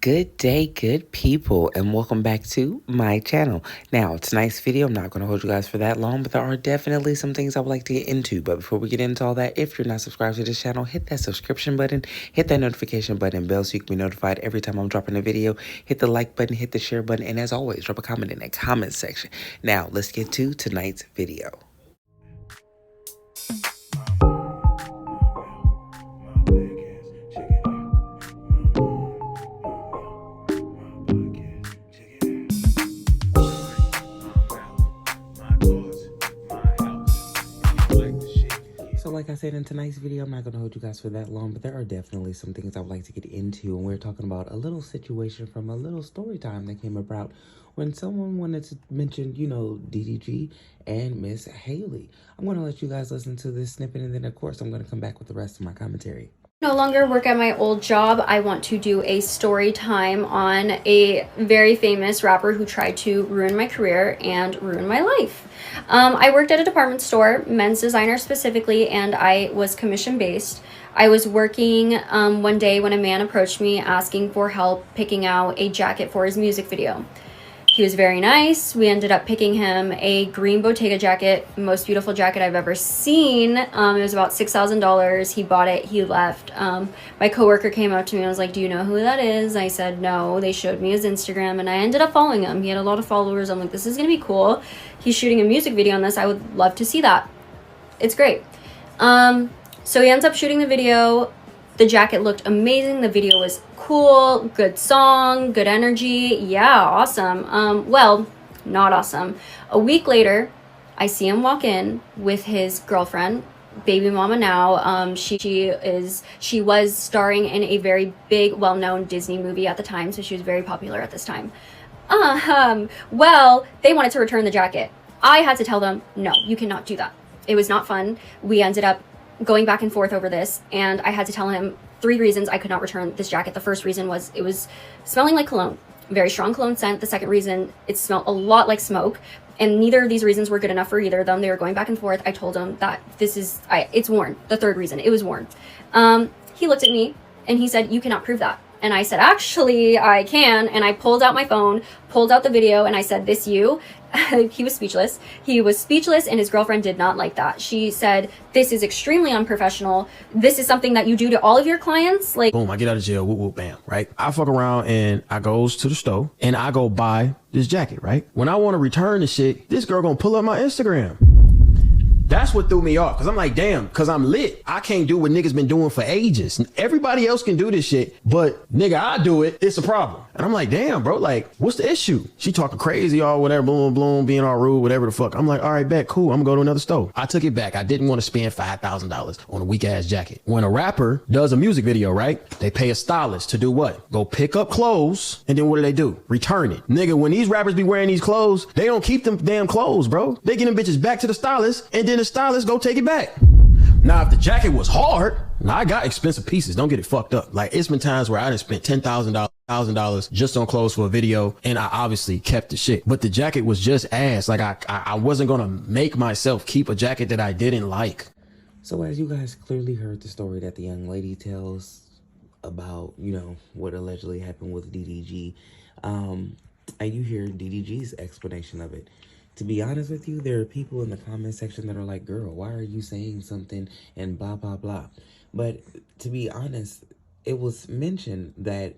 Good day, good people, and welcome back to my channel. Now, tonight's video, I'm not going to hold you guys for that long, but there are definitely some things I would like to get into. But before we get into all that, if you're not subscribed to this channel, hit that subscription button, hit that notification button and bell so you can be notified every time I'm dropping a video. Hit the like button, hit the share button, and as always, drop a comment in the comment section. Now, let's get to tonight's video. So like I said in tonight's video, I'm not going to hold you guys for that long, but there are definitely some things I would like to get into. And we're talking about a little situation from a little story time that came about when someone wanted to mention, DDG and Miss Halle. I'm going to let you guys listen to this snippet, and then of course I'm going to come back with the rest of my commentary. No longer work at my old job. I want to do a story time on a very famous rapper who tried to ruin my career and ruin my life. I worked at a department store, men's designer specifically, and I was commission based. I was working one day when a man approached me asking for help picking out a jacket for his music video. He was very nice. We ended up picking him a green Bottega jacket, most beautiful jacket I've ever seen. It was about $6,000. He bought it, he left. My coworker came up to me and was like, "Do you know who that is?" I said, "No." They showed me his Instagram and I ended up following him. He had a lot of followers. I'm like, this is gonna be cool. He's shooting a music video on this. I would love to see that. It's great. So he ends up shooting the video. The jacket looked amazing. The video was cool, good song, good energy. Yeah, awesome. Well, not awesome. A week later, I see him walk in with his girlfriend, baby mama now. She was starring in a very big, well-known Disney movie at the time, so she was very popular at this time. Well, they wanted to return the jacket. I had to tell them, no, you cannot do that. It was not fun. We ended up going back and forth over this, and I had to tell him 3 reasons I could not return this jacket. The first reason was it was smelling like cologne, very strong cologne scent. The second reason, it smelled a lot like smoke, and neither of these reasons were good enough for either of them. They were going back and forth. I told him that it's worn. The third reason, it was worn. He looked at me and he said, "You cannot prove that." And I said, "Actually, I can." And I pulled out my phone, pulled out the video, and I said, "This you?" He was speechless. He was speechless, and his girlfriend did not like that. She said, "This is extremely unprofessional. This is something that you do to all of your clients." Like, boom, I get out of jail, whoop, whoop, bam, right? I fuck around and I goes to the store and I go buy this jacket, right? When I want to return the shit, this girl gonna pull up my Instagram. That's what threw me off, because I'm like, damn, because I'm lit. I can't do what niggas been doing for ages. Everybody else can do this shit, but nigga, I do it. It's a problem. And I'm like, damn, bro, like, what's the issue? She talking crazy or whatever, boom, boom, being all rude, whatever the fuck. I'm like, all right, bet, cool. I'm gonna go to another store. I took it back. I didn't want to spend $5,000 on a weak ass jacket. When a rapper does a music video, right? They pay a stylist to do what? Go pick up clothes, and then what do? Return it. Nigga, when these rappers be wearing these clothes, they don't keep them damn clothes, bro. They get them bitches back to the stylist, and then the stylist go take it back. Now, if the jacket was hard, now I got expensive pieces. Don't get it fucked up. Like, it's been times where I done spent $10,000 just on clothes for a video, and I obviously kept the shit. But the jacket was just ass. Like, I wasn't gonna make myself keep a jacket that I didn't like. So as you guys clearly heard the story that the young lady tells about, what allegedly happened with DDG, and you hear DDG's explanation of it. To be honest with you, there are people in the comment section that are like, "Girl, why are you saying something?" and blah, blah, blah. But to be honest, it was mentioned that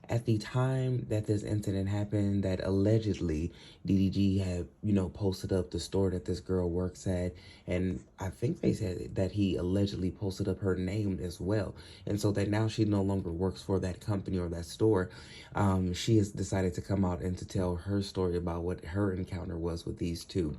at the time that this incident happened, that allegedly DDG had, posted up the store that this girl works at. And I think they said that he allegedly posted up her name as well. And so that now she no longer works for that company or that store. She has decided to come out and to tell her story about what her encounter was with these two.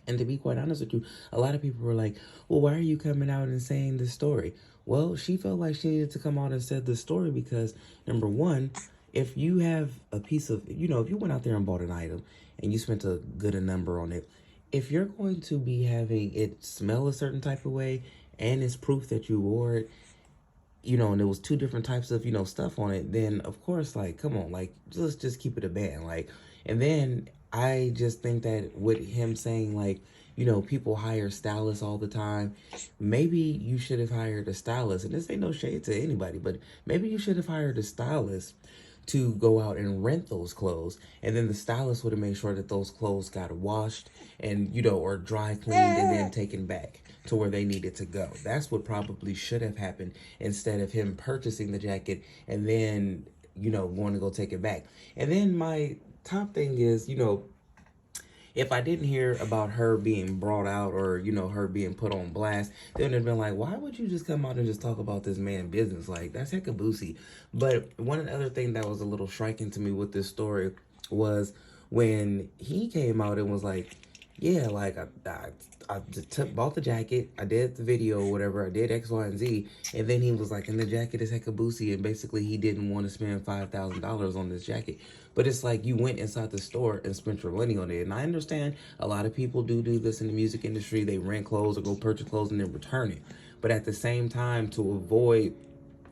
And to be quite honest with you, a lot of people were like, "Well, why are you coming out and saying this story?" Well, she felt like she needed to come out and said this story because, number one, if you have a piece of, if you went out there and bought an item and you spent a good number on it, if you're going to be having it smell a certain type of way and it's proof that you wore it, and there was 2 different types of, stuff on it, then of course, like, come on, like, let's just keep it a band. Like, and then I just think that with him saying, like, people hire stylists all the time. Maybe you should have hired a stylist. And this ain't no shade to anybody, but maybe you should have hired a stylist to go out and rent those clothes. And then the stylist would have made sure that those clothes got washed and, you know, or dry cleaned and then taken back to where they needed to go. That's what probably should have happened, instead of him purchasing the jacket and then, you know, going to go take it back. And then my top thing is, you know, if I didn't hear about her being brought out, or, you know, her being put on blast, they would have been like, why would you just come out and just talk about this man business? Like, that's hecka boosie. But one other thing that was a little striking to me with this story was when he came out and was like, yeah, like, I just bought the jacket, I did the video or whatever, I did X, Y, and Z, and then he was like, and the jacket is hecka boosie, and basically he didn't want to spend $5,000 on this jacket. But it's like, you went inside the store and spent your money on it. And I understand a lot of people do this in the music industry. They rent clothes or go purchase clothes and then return it. But at the same time, to avoid,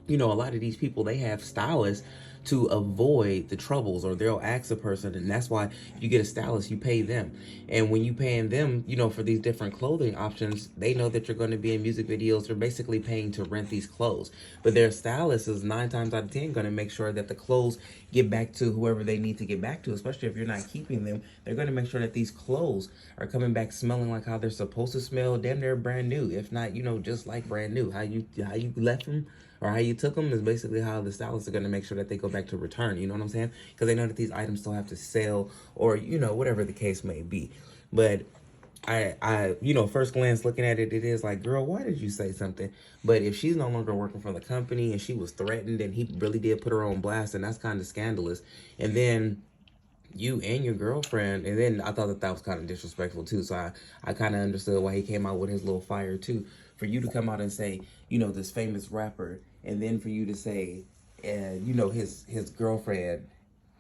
you know, a lot of these people, they have stylists to avoid the troubles, or they'll ask a person, and that's why you get a stylist, you pay them. And when you paying them, you know, for these different clothing options, they know that you're going to be in music videos. They're basically paying to rent these clothes, but their stylist is 9 times out of 10 going to make sure that the clothes get back to whoever they need to get back to, especially if you're not keeping them. They're going to make sure that these clothes are coming back smelling like how they're supposed to smell, damn near brand new, if not, you know, just like brand new. How you left them or how you took them is basically how the stylists are going to make sure that they go back to return. You know what I'm saying? Because they know that these items still have to sell, or, you know, whatever the case may be. But I, you know, first glance looking at it, it is like, girl, why did you say something? But if she's no longer working for the company and she was threatened and he really did put her on blast, and that's kind of scandalous. And then you and your girlfriend, and then I thought that was kind of disrespectful too. So I kind of understood why he came out with his little fire too. For you to come out and say, you know, this famous rapper, and then for you to say, you know, his girlfriend,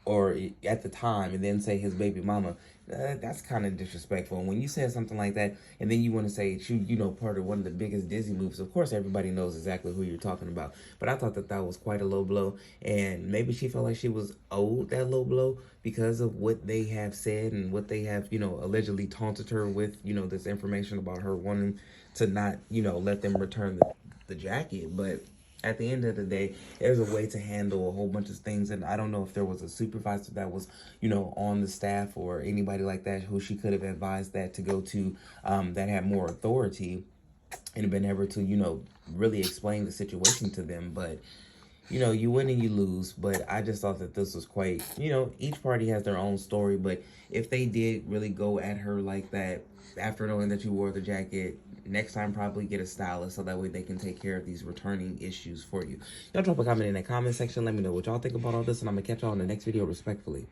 or at the time, and then say his baby mama, that's kind of disrespectful. And when you said something like that, and then you want to say, you know, part of one of the biggest Disney moves, of course everybody knows exactly who you're talking about. But I thought that was quite a low blow, and maybe she felt like she was owed that low blow because of what they have said and what they have, you know, allegedly taunted her with, you know, this information about her wanting to not, you know, let them return the jacket. But at the end of the day, there's a way to handle a whole bunch of things. And I don't know if there was a supervisor that was, you know, on the staff, or anybody like that who she could have advised that to go to, that had more authority and been able to, you know, really explain the situation to them. But, you know, you win and you lose. But I just thought that this was quite, you know, each party has their own story. But if they did really go at her like that, after knowing that you wore the jacket, next time probably get a stylist, so that way they can take care of these returning issues for you. Y'all drop a comment in the comment section. Let me know what y'all think about all this, and I'm going to catch y'all in the next video respectfully.